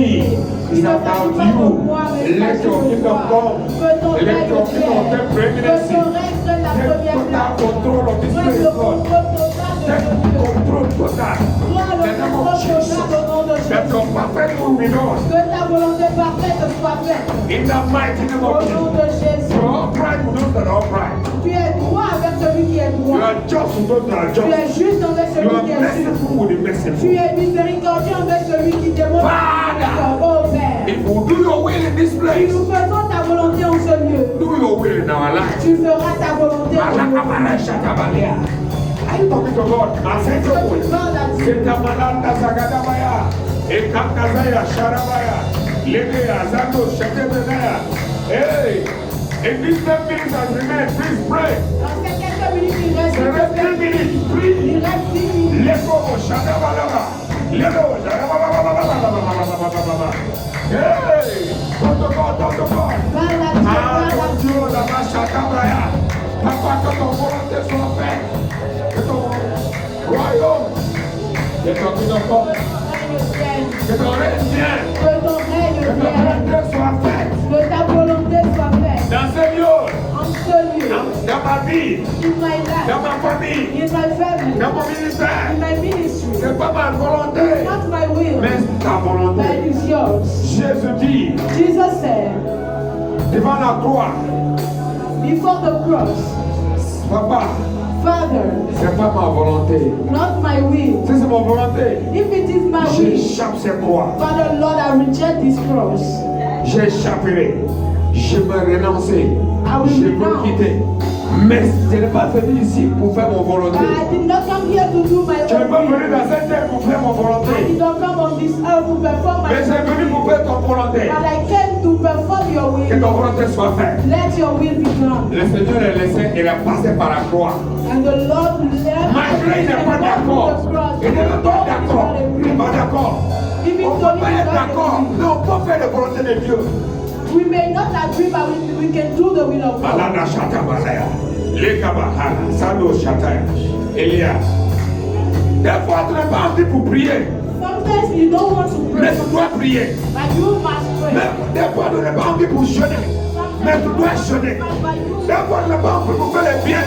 Il It's ne about s'agit pas de you. moi, mais il Let s'agit your de kingdom toi. come. Que ton Let règne your kingdom vienne. take Que preeminency. ton règne prenne la Take première total place. control of this Prends place, le God. contrôle total de Take ce lieu. control total. Prends In le the name of contrôle Jesus. total au nom de That Jésus. your perfect will be done. Que ta volonté parfaite soit faite. In the mighty name Au of nom Jesus. de Jésus. You are upright with those that are upright. Tu es droit avec celui qui est You droit. are just with those that are Tu es just. juste envers You celui are qui est juste. merciful with the Tu merciful. es miséricordieux envers celui qui démontre. Father. Oh Père. If we do your will in this Si place, nous faisons ta volonté en ce lieu, do your will in our life. tu feras ta volonté en Malaka nous. bara shata balia. Are you talking to God? I said your Que will. tu parles à Dieu. Senta malanda zagadabaya. Ekakazaya sharabaya. Lebe azando shekebenaya. Hey, in these 10 minutes that remain, please pray. Dans ces quelques minutes, il reste The rest 10 minutes, il please. reste 10 minutes. Leko shadabalaba. Leko shadabalaba. Hey, talk to God, talk to God. Parle à Dieu, Ah, parle à mon Dieu. Dieu, la machacabraya. Papa, que ton volonté soit faite. Que ton royaume, que ton kingdom come. Que ton règne vienne. Que ton règne Que ta vienne. volonté soit faite. Que ta volonté soit faite. Dans ce lieu, En ce lieu. dans ma vie, In my life. dans ma famille, In my family. dans mon ministère. In my ministry. C'est pas ma volonté, Not my will. mais ta But volonté. it's yours. Jésus dit, Jesus said, devant la croix. before the cross. Papa, Father, c'est pas ma volonté. not my will. Si c'est ma volonté, If it is my will, j'échappe cette croix. Father, Lord, I reject this cross. J'échapperai. Je me renoncer. I will Je veux renounce. quitter. Mais je n'ai pas venu ici pour faire mon volonté. I did not come here to do my Je n'ai pas own venu will. dans cette terre pour faire mon I volonté. did not come on this earth to perform my Mais j'ai venu pour faire ton volonté. But I came to perform your Que will. ton volonté soit faite. Let your will be done. Le Seigneur est laissé, il est passé par la croix. And the Lord left Malgré il n'est pas d'accord. Il n'est pas d'accord. Il n'est pas d'accord. Even On ne though peut pas we être do not d'accord, agree. mais on peut faire la volonté de Dieu. We may not agree, but we can do the will of God. Malada Shatabalaya, Lekabahara, Sado Shataya, Elia. Des fois, tu n'as pas envie pour prier, Sometimes you don't want to mais pray, tu dois prier. but you must pray. Mais des fois, tu n'as pas envie pour jeûner, mais tu dois jeûner. Des fois, tu n'as pas envie pour faire le bien,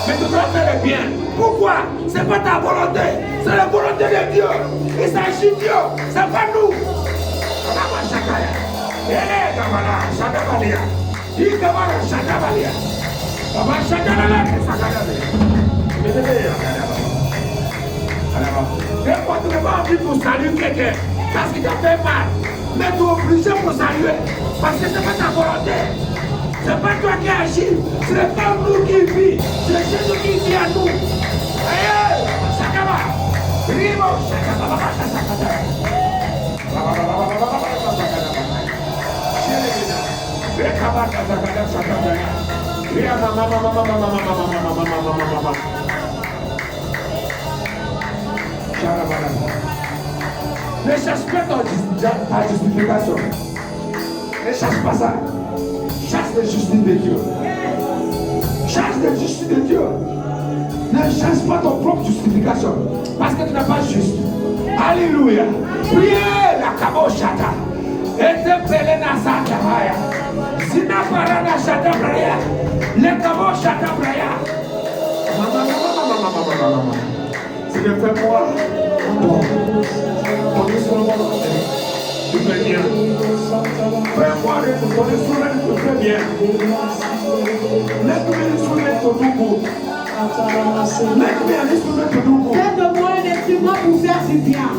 mais tu dois faire le bien. Pourquoi? Ce n'est pas ta volonté, c'est la volonté de Dieu. Il s'agit de Dieu, ce n'est pas nous. Kababa Shataya, Kabala Shatabalia, Kabala Shatabalia. Baba Shatabalia, des fois, tu n'as pas envie pour saluer quelqu'un parce qu'il t'a fait mal. Mais tu es obligé pour saluer parce que ce n'est pas ta volonté. Ce n'est pas toi qui agis. Ce n'est pas nous qui vit. C'est Jésus qui vit à nous. Aïe, Shakaba. Rimo, Shakaba, ne cherche pas ta justification. Ne cherche pas ça. Cherche la justice de Dieu. Cherche la justice de Dieu. Ne cherche pas ton propre justification. Parce que tu n'es pas juste. Alléluia. Priez la kaboshata. Et te pele na sata haya. Sina parana shata braya. Le kaboshata braya. C'est de faire moi. On est sur le monde. Tu fais bien. Fais-moi ton instrument, tu fais bien. Laisse-moi un instrument pour tout beau. Laisse-moi un instrument pour tout beau. Fais de moi un instrument pour faire du bien.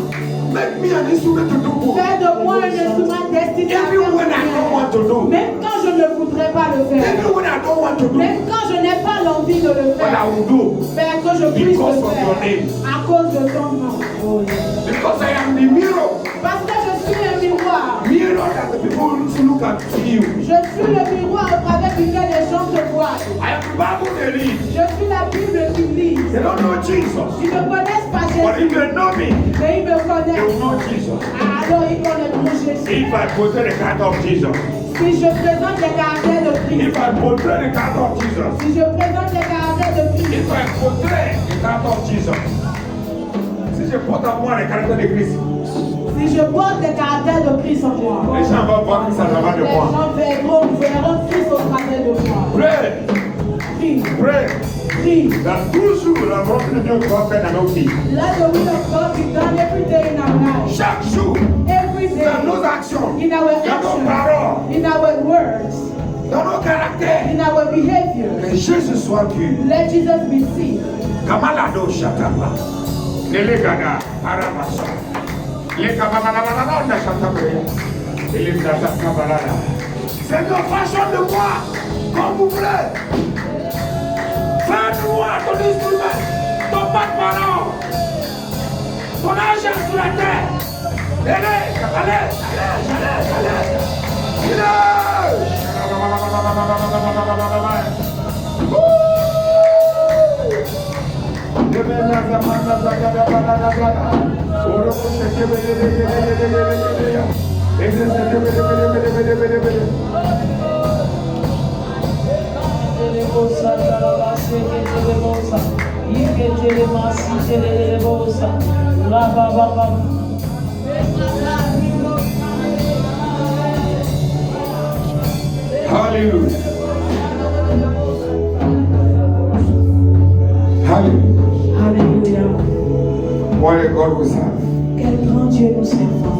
Make me an instrument to do good. Fais de moi un instrument destiné à Even faire when I du don't bien. want to do. Même quand je ne voudrais pas le faire. Even when I don't want to do. Même quand je n'ai pas l'envie de le But I faire. will do. Mais que je puisse Because le of faire. your name. À cause de ton nom. Oh, yeah. Because I am the mirror. Parce que je suis un miroir. Mirror that the people look at you. Je suis le miroir au travers duquel les gens te voient. I am the Bible they read. Je suis la Bible qui lit. They don't know Jesus. Ils ne connaissent pas But Jésus, if they know me, mais ils me they will connaissent. know Jesus. Alors ils connaîtront Jésus. If I portray the character of Jesus. Si je présente les caractères de Christ, If I portray the character of Jesus. si je présente les caractères de Christ, If I portray the character of Jesus. Si je porte à moi le caractère de Christ, si je porte les caractères de Christ en moi, les gens vont voir Christ en avant de les moi. gens verront Christ au travers de moi. Pray, Prie, pray. prie. That toujours la volonté de Dieu soit faite dans nos vies. Let the will of God be done every day in our lives. Chaque jour, Every day. dans nos actions, In our dans nos actions, paroles, in our words, dans nos caractères, in our behavior. que Jésus soit vu. Let Jesus be seen. Kamalado Shataba. Nelegada Arabasa. Les Kamalada Shatabaya. Et les Kabalada. Seigneur, façon de moi comme vous voulez. Fais-moi ton instrument, ton porte-parole, ton agent sur la terre. Allez. Hallelujah. Hallelujah. Alléluia. What a God we serve. Quel grand Dieu nous servons.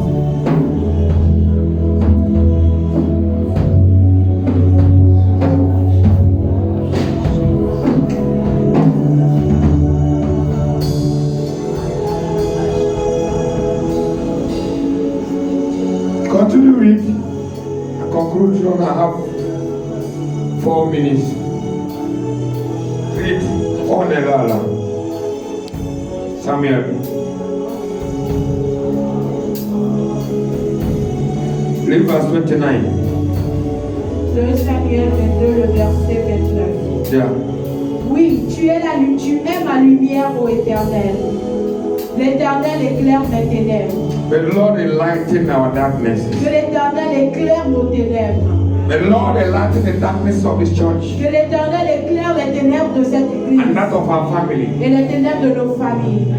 Continue read. A conclusion, I have 4 minutes. Read. On est là. Samuel. Read verse 29. 2 Samuel 22, le verset 29. Yeah. Oui, tu es ma lumière, ô Éternel. L'Éternel éclaire mes ténèbres. The Lord enlighten our darkness. Que l'Éternel éclaire nos ténèbres. The Lord enlighten the darkness of His church Que l'Éternel éclaire les ténèbres de cette église and that of our family. et les ténèbres de nos familles.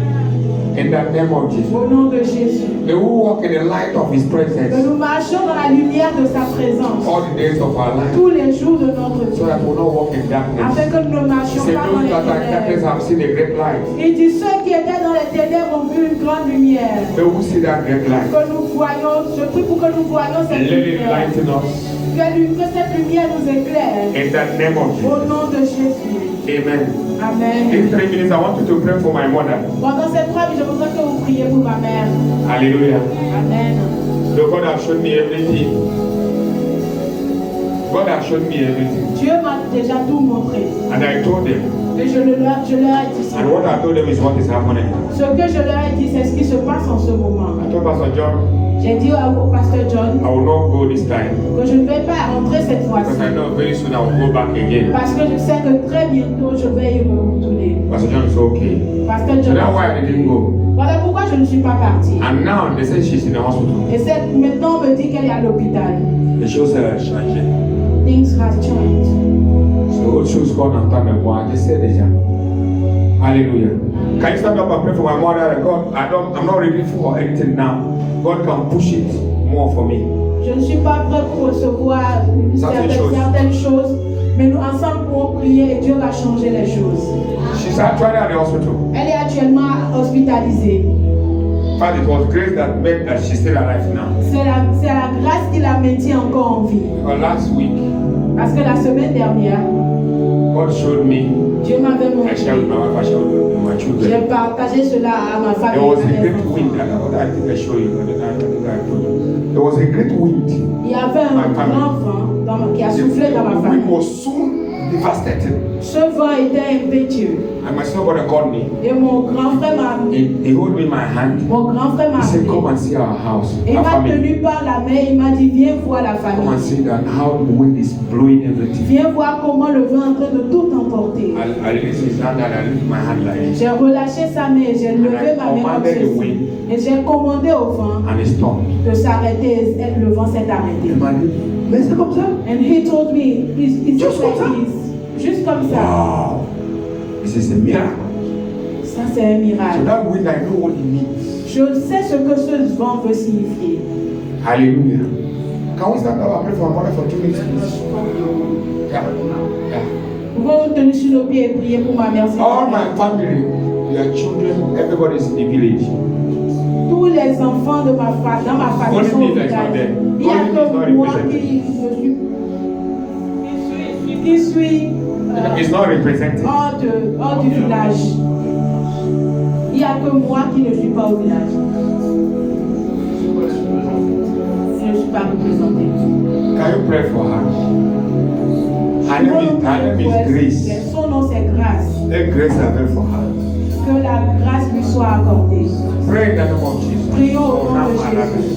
In the name of Jesus. Au nom de Jésus. May we walk in the light of His Que presence nous marchions dans la lumière de sa présence all the days of our life, tous les jours de notre vie. so that we will not walk in darkness. Afin que nous ne marchions Say pas dans those les that are in darkness ténèbres. have seen a great light. Il dit ceux qui étaient dans les ténèbres ont vu une grande lumière. May we see that great light. Que nous voyons, je prie pour que nous voyions And cette let it lumière. enlighten us. Que cette lumière nous éclaire. In the name of Au Jesus. nom de Jésus. Amen. Amen. In 3 minutes, I want you to pray for my mother. Pendant cette 3 minutes, je voudrais que vous priez pour ma mère. Hallelujah. Amen. The God has shown me everything. God has shown me everything. Dieu m'a déjà tout montré. And I told them. Et je leur ai dit ça. And what I told them is what is happening. Ce que je leur ai dit, c'est ce qui se passe en ce moment. I told Pastor John, J'ai dit au pasteur John I will not go this time. que je ne vais pas rentrer cette fois-ci. Because I know very soon I will go back again. Parce que je sais que très bientôt, je vais y retourner. Pastor John is okay. Pasteur So John. that's why I didn't go. Voilà pourquoi je ne suis pas partie. And now they say she's in the hospital. Et maintenant, on me dit qu'elle est à l'hôpital. The show said changé. Things have changed. So the show's called Antoine Bois. I just said déjà. Hallelujah. Can you stand up and pray for my mother? God, I'm not ready for anything now. God can push it more for me. Je ne suis pas prêt pour recevoir certaines choses, mais nous ensemble pouvons prier et Dieu va changer les choses. She's actually at the hospital. Elle est actuellement hospitalisée. In fact, it was grace that made that she's still alive now. C'est la grâce qui la maintient encore en vie. But last week, Parce que la semaine dernière, God showed me. Dieu m'avait I montré. shared with my wife, I shared with my children. J'ai partagé cela à ma famille. There was à a mes great enfants. wind. I think I showed you. I think I told you. There was a great wind. Il y avait un grand vent qui a soufflé dans ma The wind famille. was so devastating. Ce vent était impétueux. And my son brother called me. Et mon grand frère m'a He held me my hand. Mon grand frère m'a He said, appelé. come and see our house, Et il our m'a family. tenu par la main, il m'a dit viens voir la Come and famille. see that how the wind is blowing everything. Viens voir comment le vent est en train de tout emporter. I released his hand and I lifted my hand like this. J'ai relâché sa main, j'ai levé ma main comme commanded the ceci. wind. Et j'ai commandé au vent And it stopped. de s'arrêter et le vent s'est arrêté. Il m'a dit, mais c'est comme ça. And he told me, it's Just just like comme ça? this. Juste comme ça. Wow. This is a miracle. Ça c'est un So miracle. that wind, I know what it means. Je sais ce que ce vent veut signifier. Hallelujah. Can we stand up and pray for my mother for 2 minutes, please? Yeah. Yeah. Pouvons nous tenir sur nos pieds et prier pour ma mère. s'il vous All plaît. my family, their children, everybody is in the village. Tous les enfants de dans ma famille Only sont me au that's not village. there. Il n'y a Only me is not que moi represented. qui suis It's not represented. hors du village. Il n'y a que moi qui ne suis pas au village. Je ne suis pas représentée. Can you pray for her? Her name is Grace. Son nom c'est Grâce. Let grace avail for her. Que la grâce lui soit accordée. Pray in the name of Jesus. Prions au Oh, nom now, de Jésus.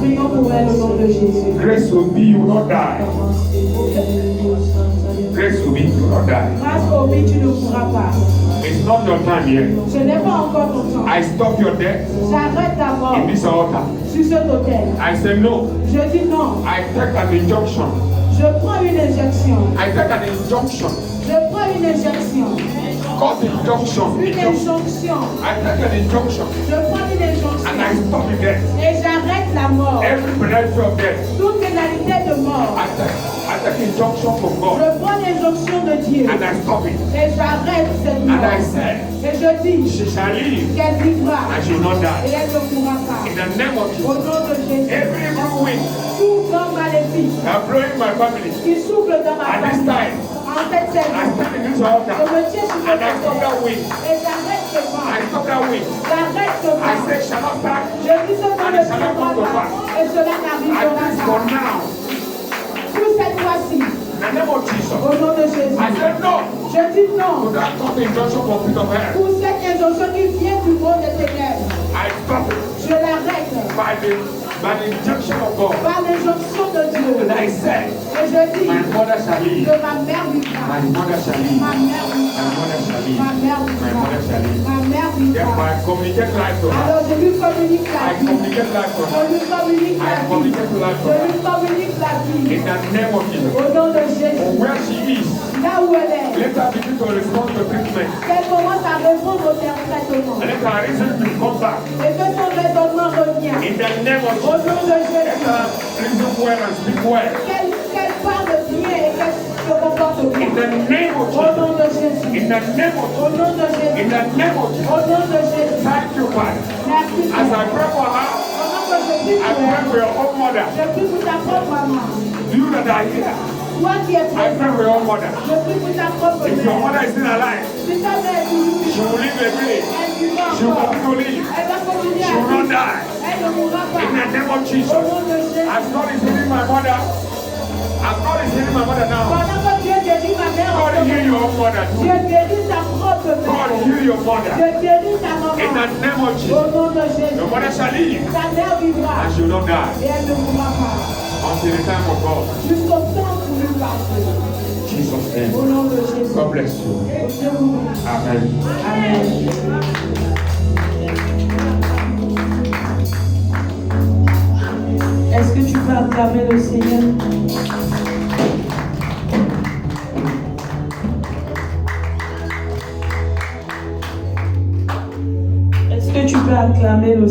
Prions pour elle au nom de Jésus. Grace will be, you will not die. Grace will be, you will not die. Grâce au vie, tu ne pourras pas. It's not your time yet. Ce n'est pas encore ton temps. I stop your death J'arrête ta mort in this altar. sur cet autel. I say no. Je dis non. I take an injunction. Je prends une injection. I take an injunction. Je prends une injection. Cause injunction. Une injonction. I take an injunction Je prends une injonction. and I stop the death. Et j'arrête la mort. Every penalty of death. Toute pénalité de mort. I take injunction from God Je prends l'injonction de Dieu. and I stop it. Et j'arrête cette And I mort. say, Et je dis she shall live qu'elle vivra. and she will not Et die. elle ne mourra pas. In the name of Au Jesus. nom de Jésus. Every evil wind Tout vent maléfique are blowing my family. qui souffle dans ma At this famille. time, En cette I saison. stand in this Je altar me tiens sur and I stop that cette wind. et j'arrête ce vent. I stop that wind. J'arrête ce I vent. say, shall not stand. Je dis ce vent ne viendra pas. Et cela I n'arrivera think for pas. now. Pour cette fois-ci, In the name of Jesus. au nom de Jésus, I said no je dis to non that top injunction from pit of hell. pour cette injonction qui vient du monde des ténèbres. I stop it Je l'arrête by the injunction of God. par l'injonction de Dieu. And I said, Et je dis my mother shall live. que ma mère vivra. My mother shall live. Ma mère My vivra. mother shall live. Ma mère My vivra. mother shall live. Ma mère Therefore, vivra. I communicate life to her. Alors je lui communique la I vie. communicate life to Je her. lui communique la I vie. communicate life to Je her. lui communique la vie. In the name of Jesus. Au nom de Jésus. From where she is, Là où elle est. let her begin to respond to treatment. Qu'elle commence à répondre au traitement. And let her reason to come back. Et que son raisonnement revienne. In the name of Au nom Jesus. de Let Jésus. her reason well and speak well. Qu'elle parle bien et qu'elle se comporte In bien. the name of Au nom Jesus. de Jésus. In the name of Au nom de In Jésus. the name of Jesus. Au nom de Jésus. Thank you, Father. Merci. As I pray for her, Pendant que je prie I pour pray for elle, your own mother. je prie pour ta propre maman. You that are here, Toi qui es I pray présent, for your own mother. je prie pour ta propre If your mère. mother is still alive, Si ta mère est toujours she will vivante, live again. elle vivra She will encore. continue to live. Elle va continuer She à will not vivre. die. Elle ne mourra pas. In the name of Au Jesus. nom de Jésus. As God is healing my mother, as God is healing my mother now, Pendant que Dieu guérit ma mère, God heal your own mother Dieu too. guérit ta propre God mère. heal your mother. Dieu guérit ta In maman. the name of Au Jesus. nom de Jésus. Your mother shall live Ta mère vivra and she will not die et elle ne mourra pas. until the time of God. Jusqu'au temps pour lui passer. Jesus' name. Au nom de Jésus. God bless you. Dieu vous bénisse. Amen. Amen. Est-ce que tu peux acclamer le Seigneur? Est-ce que tu peux acclamer le Seigneur?